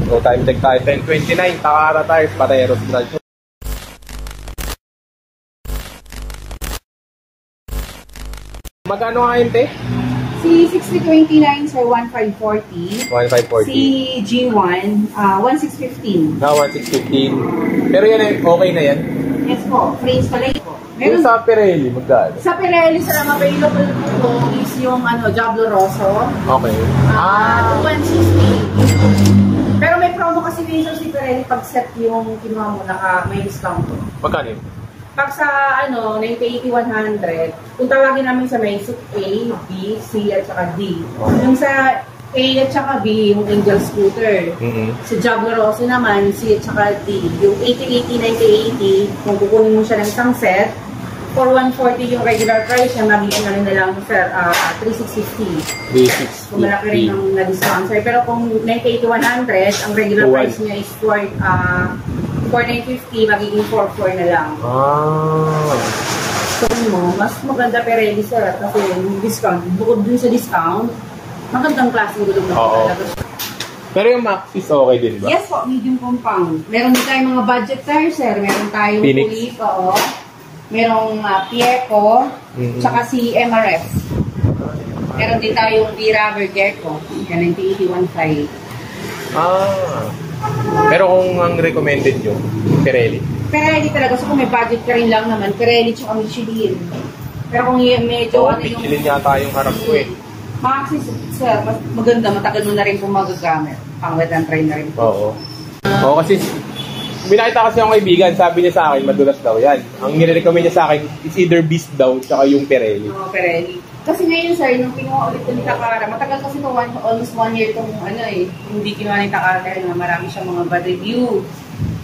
So time check tayo, 10:29, Takara Tires, Pateros branch. Magkano nga yun, te? Si 6029 sir, 1540. 1540. Si G1, 1615. Na 1615. Pero yan, okay na yan? Yes po, free installation po. Yung sa Pirelli, magkano? Sa Pirelli, sir, ang available po is yung Diablo Rosso. Okay. 160. Pero may promo kasi minsan si Pirelli pag set yung kinuha mo, may discount po. Magkano yun? Pag sa 90-80-100, kung tawagin namin sa may A, B, C, at saka D. Yung sa A at saka B, yung Angel Scooter. Sa Diablo Rosso naman, C at saka D. Yung 80-80, 90-80, kung kukunin mo siya ng isang set, for 140 yung regular price niya, mabigyan na lang sir, 3650. 3650. Kung malaki rin yung na-discount sir. Pero kung 90-80-100, ang regular price niya is for 4950, magiging 44 na lang. So mo, mas maganda Pirelli sir kasi yung discount, bukod dun sa discount, magandang klaseng gulong na talaga siya. Pero yung Maxxis okay din ba? Yes po, medium compound. Meron din tayong mga budget tires sir, meron tayong Pulito, merong Pieco, tsaka si MRF. Meron din tayong V-Rubber Gecko, yan 90-80-15. Pero kung ang recommended nyo, Pirelli? Pirelli talaga. So kung may budget ka rin lang naman, Pirelli tsaka Michelin. Pero kung medyo Michelin yata yung harap ko eh. Maxxis, sir, mas maganda. Matagal mo na rin kung magagamit. Pang wet and try na rin. Oo. Oo kasi, binakita kasi ang kaibigan, sabi niya sa akin, madulas daw yan. Ang nire-recommend niya sa akin is either Beast daw, tsaka yung Pirelli. Oo, Pirelli. Kasi ngayon sir, nung kinuha ulit ni Takara, matagal kasi ito, almost 1 year itong hindi kinuha ni Takara dahil nga marami siyang mga bad review.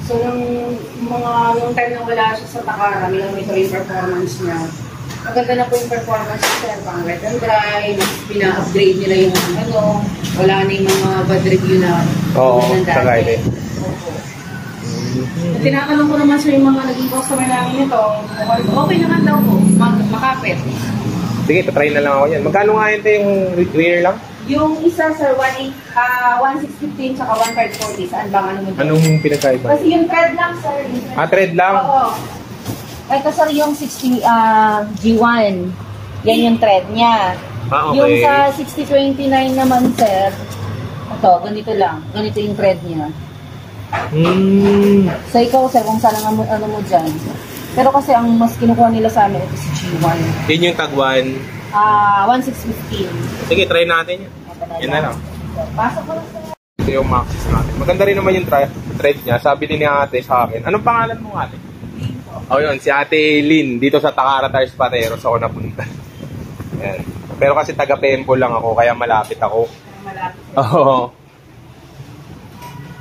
So yung time na wala siya sa Takara, may ito yung performance niya. Maganda na po yung performance niya sir, pang wet and dry, pina-upgrade nila yung wala na yung mga bad review na sa ride. Tinatanong ko naman sir yung mga naging customer namin ito, okay naman daw po, makapit. Sige, patry na lang ako yan. Magkano nga yun yung rear lang? Yung isa sir, 1615 tsaka 1540. Saan bang ano mo? Anong pinagkaiba? Kasi yung thread lang sir. Thread lang? Oo. Ito sir yung 60 G1. Yan yung thread niya. Okay. Yung sa 6029 naman sir, ito, ganito lang. Ganito yung thread niya. So ikaw sir, kung saan ang ano mo dyan. Pero kasi ang mas kinukuha nila sa amin, ito si G1. Yun yung tag 1? 1615. Sige, try natin yun. Yan na lang. Pasok ko lang sir. Ito yung Maxxis natin. Maganda rin naman yung thread niya. Sabi din ni ate sa akin. Anong pangalan mo ate? Yun, si ate Lynn. Dito sa Takara Tires Pateros ako napunta. Yan. Pero kasi taga-Pempo lang ako, kaya malapit ako. Oo.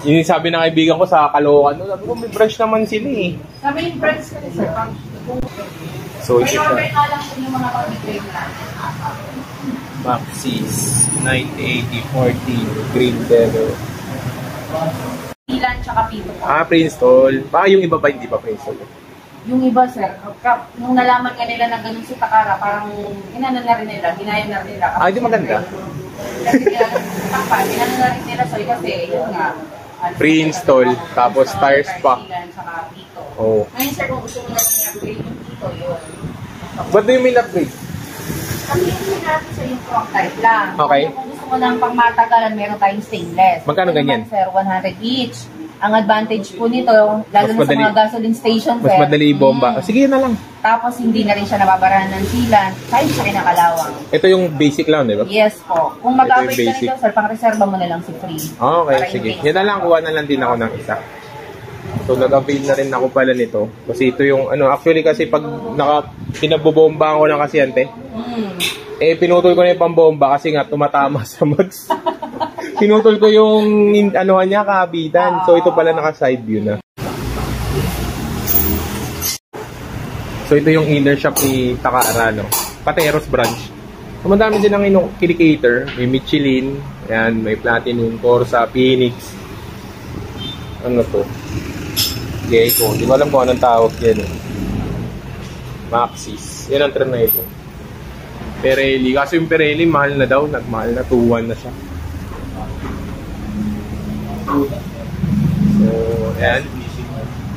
Yung sabi ng kaibigan ko sa Caloocan, sabi ko may branch naman sila eh. Sabi yung branch ka rin sir. So ito siya. May lang po yung mga pag-trade natin. Maxxis 9080 Green Devil. Ilan tsaka Pito. Pre-install. Baka yung iba pa hindi pa pre-install. Yung iba sir, nung nalaman nga nila na ganun si Takara, parang inano na rin nila, ginaya na rin nila. Hindi maganda. Kasi inano na rin nila sir kasi yun nga. Pre-install, tapos tires pa. Oh. Ngayon sir, kung gusto mo na i-upgrade yung Pito, yun. What do you mean upgrade? Kasi yung natin sir yung front type lang. Okay. Kung gusto mo lang pang matagalan, meron tayong stainless. Magkano ganyan? Sir, 100 each. Ang advantage po nito, lalo na sa mga gasoline station, mas madali i-bomba. Sige, yun na lang. Tapos hindi na rin siya nababarahan ng silan, kahit siya kinakalawang. Ito yung basic lang, di ba? Yes po. Kung mag-upgrade ka nito, sir, pang-reserva mo na lang si free. Okay, sige. Yan na lang, kuha na lang din ako ng isa. So, nag-avail na rin ako pala nito. Kasi ito yung, actually kasi pag pinabobomba ko ng kasyente, pinutol ko na yung pambomba kasi nga tumatama sa mags. Pinutol ko yung niya, kabitan. So, ito pala naka-side view na. So, ito yung inner shop ni Takara, no? Pateros branch. So, madami din ang indicator. May Michelin. Ayan, may Platinum, Corsa, Phoenix. Ano to? Gecko. Di ko alam kung anong tawag yan. Maxxis. Yan ang trend na ito. Pirelli. Kasi yung Pirelli, mahal na daw. Nagmahal na. 2-1 na siya. So, ayan.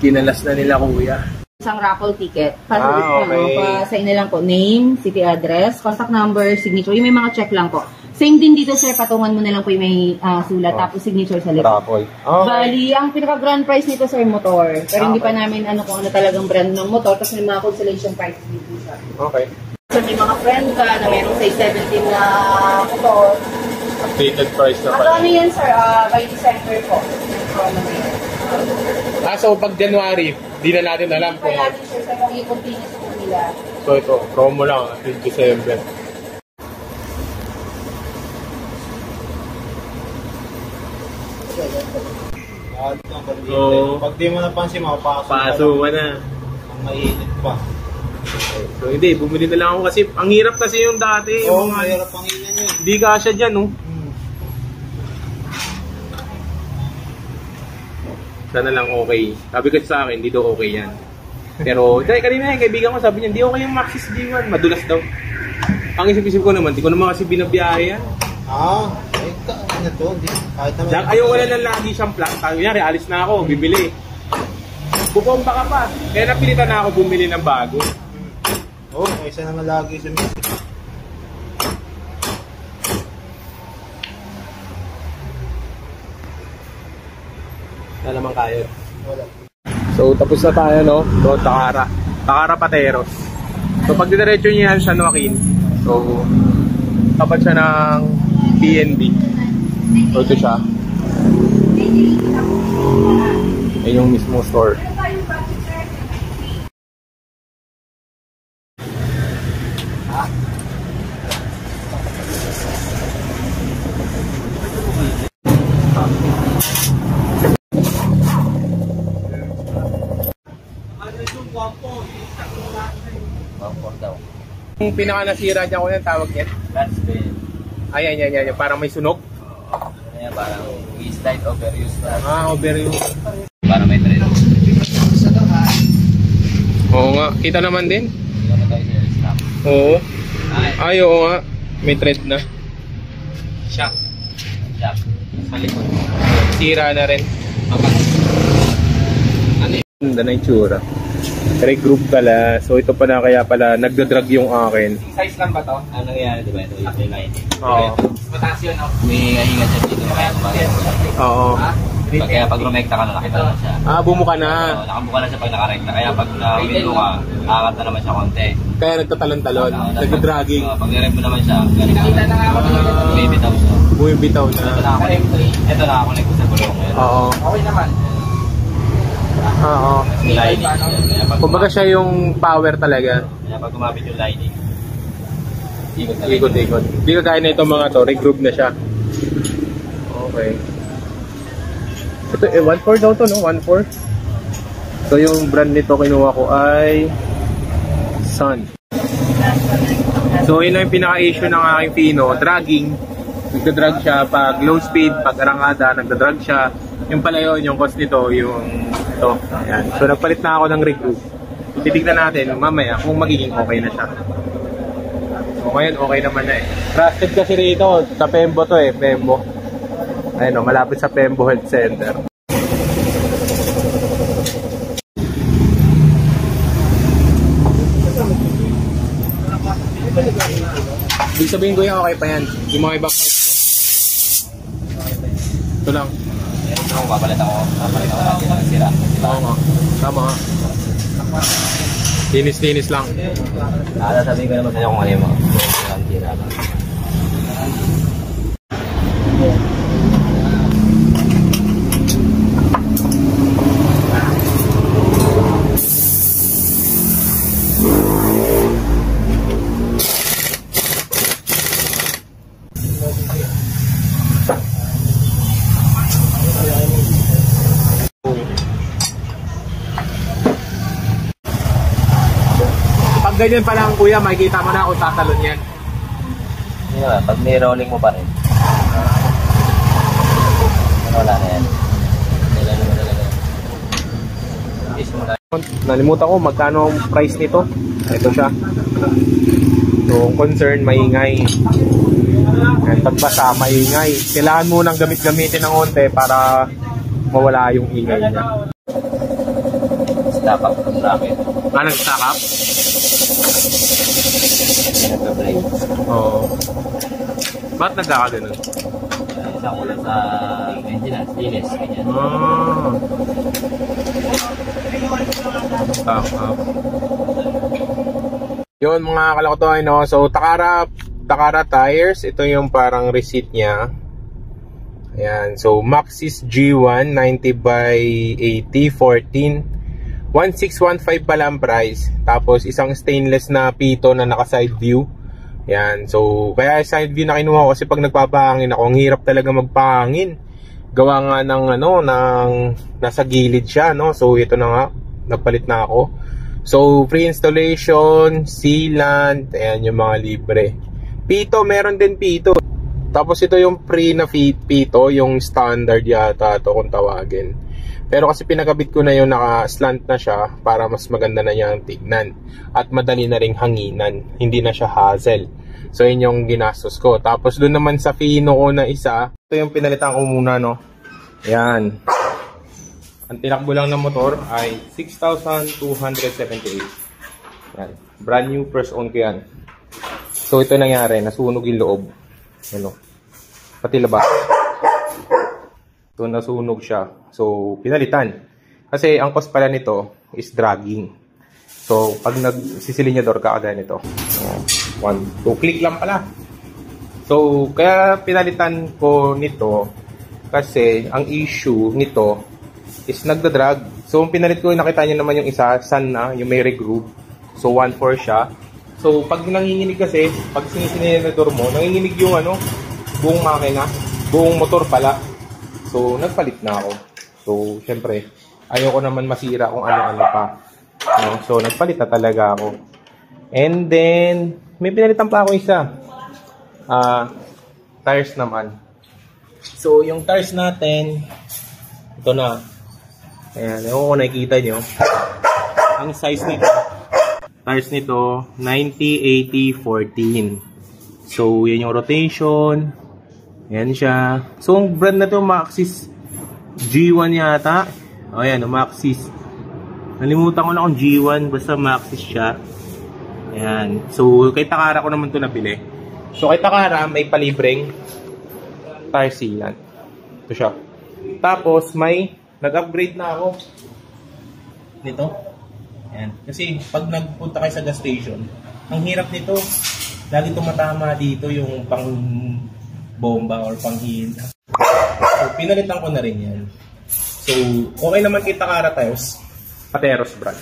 Kinalas na nila kuya. Isang raffle ticket. Pa okay. sa inyo lang po. Name, city address, contact number, signature. Yung may mga check lang po. Same din dito sir, patungan mo na lang po yung may sulat, tapos signature sa likod. Raffle. Okay. Bali, ang pinaka-grand prize nito sir, motor. Pero hindi pa namin kung ano talagang brand ng motor, tapos may mga consolation prizes dito sir. Okay. So may mga friend ka na mayroong say 17 na motor. Updated price na pala. Ano yan sir, by December po. So pag January, di na natin alam kung... Kaya natin sir, sa kung i-continue sa nila. So ito, promo lang, until December. So, pag di mo napansin, paso mo na. Mainit pa. So hindi, bumili na lang ako kasi ang hirap kasi yung dati. Oo, yung mahirap ang inan yun. hindi kasya dyan, no? Sana lang okay. Sabi ko sa akin, hindi daw okay yan. Pero, dahil kanina yung kaibigan ko, sabi niya, hindi okay yung Maxis G1, madulas daw. Ang isip-isip ko naman, di ko naman kasi binabiyahe yan. Ano to? Kahit naman. Ayaw wala na lagi siyang plan. Kaya alis na ako, bibili. Bubomba ka pa. Kaya napilitan na ako bumili ng bago. Oo, isa naman lagi sa music. Wala naman kaya. Wala. So, tapos na tayo, no? So, Takara Pateros. So, pag diretso niya yan San Joaquin. So, tapat siya ng PNB. So, ito siya. Ayun yung mismo store. Yung pinaka nasira niya ko yung tawag niya. That's the... Ayan. Parang may sunog. Ayan, parang we slight overuse na. Overuse. Parang may trade. Oo nga. Kita naman din. Hindi naman tayo sa stop. Oo. Oo nga. May thread na. Shock. Shock. Sa likod. Sira na rin. Ano yun? Ganda na yung tsura. Regroup pala. So ito pala kaya pala nagdadrag yung akin. Size lang ba to? Ano nangyayari, diba? Ito yung line. Oo. Mataas yun, no? May hingat siya dito. Kaya Oo. kaya pag rumekta ka na, nakita na siya. Bumuka na. Oo, nakabuka na siya pag nakarekta. Kaya pag na-window ka, aangat na naman siya konti. Kaya nagtatalon-talon. Nagdadragging. Pag nirem mo naman siya, ganito. Nakita na ako dito. Bumibitaw siya. Bumibitaw na. Ito nakakonect ko sa gulong. Oo. Okay naman. Oo. Lining. Kumbaga siya yung power talaga. Kaya pag kumapit yung lining, Ikot-ikot. Hindi ka kaya na itong mga to. Regroup na siya. Okay. Ito, 1.4 daw to, no? 1.4. So, yung brand nito kinuha ko ay Sun. So, yun na yung pinaka-issue ng aking Pino. Dragging. Nagdadrag siya pag low speed, pag arangada, nagdadrag siya. Yung pala yun, yung cost nito, yung ito. Ayan. So, nagpalit na ako ng regroup. Titignan natin mamaya kung magiging okay na siya. So, ngayon, okay naman na eh. Trusted kasi rito. Sa Pembo to eh. Pembo. Ayun o, malapit sa Pembo Health Center. Ibig sabihin ko yung okay pa yan. Yung mga ibang parts ko. Ito lang. Ako, papalit ako natin ng sira. Oo nga. Tama nga. Linis-linis lang. Sabihin ko naman sa'yo kung ano yung mga sira lang. Pag ganyan pa lang kuya, makikita mo na kung tatalon yan. Yeah, pag ni-rolling mo pa rin. Wala na yan. Kailangan mo talaga. Nalimutan ko magkano ang price nito. Ito siya. So, concern, maingay. Ayan, pagbasa, maingay. Kailangan mo nang gamitin ng onte para mawala yung ingay niya. Stack up ng bracket. Nag-stack up? Nagka-break. Oo. Ba't nagkakaganon? Isang ulan sa maintenance, linis, ganyan. Stack up. Yun mga kalakotoy, no? So, Takara tires. Ito yung parang receipt niya. Ayan. So, Maxxis G1 90 by 80 14 1615 pala ang price. Tapos isang stainless na pito na naka side view. Ayan. So, kaya side view na kinuha ko kasi pag nagpapahangin ako, ang hirap talaga magpahangin. Gawa nga ng nasa gilid siya, no? So, ito na nga. Nagpalit na ako. So, free installation, sealant, ayan yung mga libre. Pito, meron din pito. Tapos ito yung free na pito, yung standard yata ito kung tawagin. Pero kasi pinagabit ko na yung naka-slant na siya para mas maganda na niyang tignan. At madali na ring hanginan, hindi na siya hassle. So yun yung ginastos ko. Tapos doon naman sa Fino ko na isa, ito yung pinalitan ko muna, no. Ayan. Ang tinakbo lang ng motor ay 6,278. Yan. Brand new, first own ko yan. So ito nangyari, nasunog yung loob. Ano? Pati labas. So nasunog siya. So pinalitan. Kasi ang cost pala nito is dragging. So pag nagsisilinyador ka agad nito. 1, 2 click lang pala. So kaya pinalitan ko nito kasi ang issue nito is nagda-drag. So pinalit ko, nakita niyo naman yung isa, Sun na, yung may regroove. So 1.4 siya. So, pag nanginginig kasi, pag sinisinilidor mo, nanginginig yung buong makina, buong motor pala. So, nagpalit na ako. So, syempre, ayoko naman masira kung ano-ano pa. No? So, nagpalit na talaga ako. And then, may pinalitan pa ako isa. Tires naman. So, yung tires natin, ito na. Ayan, ewan ko nakikita nyo. Ang size nito. Tires nito, 90, 80, 14. So, yan yung rotation. Yan siya. So, ang brand na to, Maxxis G1 yata. O, yan, Maxxis. Nalimutan ko na kung G1, basta Maxxis siya. Ayan. So, kay Takara ko naman to nabili. So, kay Takara, may palibreng tire sealant. Ito siya. Tapos, may nag-upgrade na ako. Nito. Ayan. Kasi pag nagpunta kayo sa gas station, ang hirap nito. Lagi tumatama dito yung pang bomba or pang hina. So, pinalitan ko na rin yan. So, okay naman kay Takara tires. Pateros brand.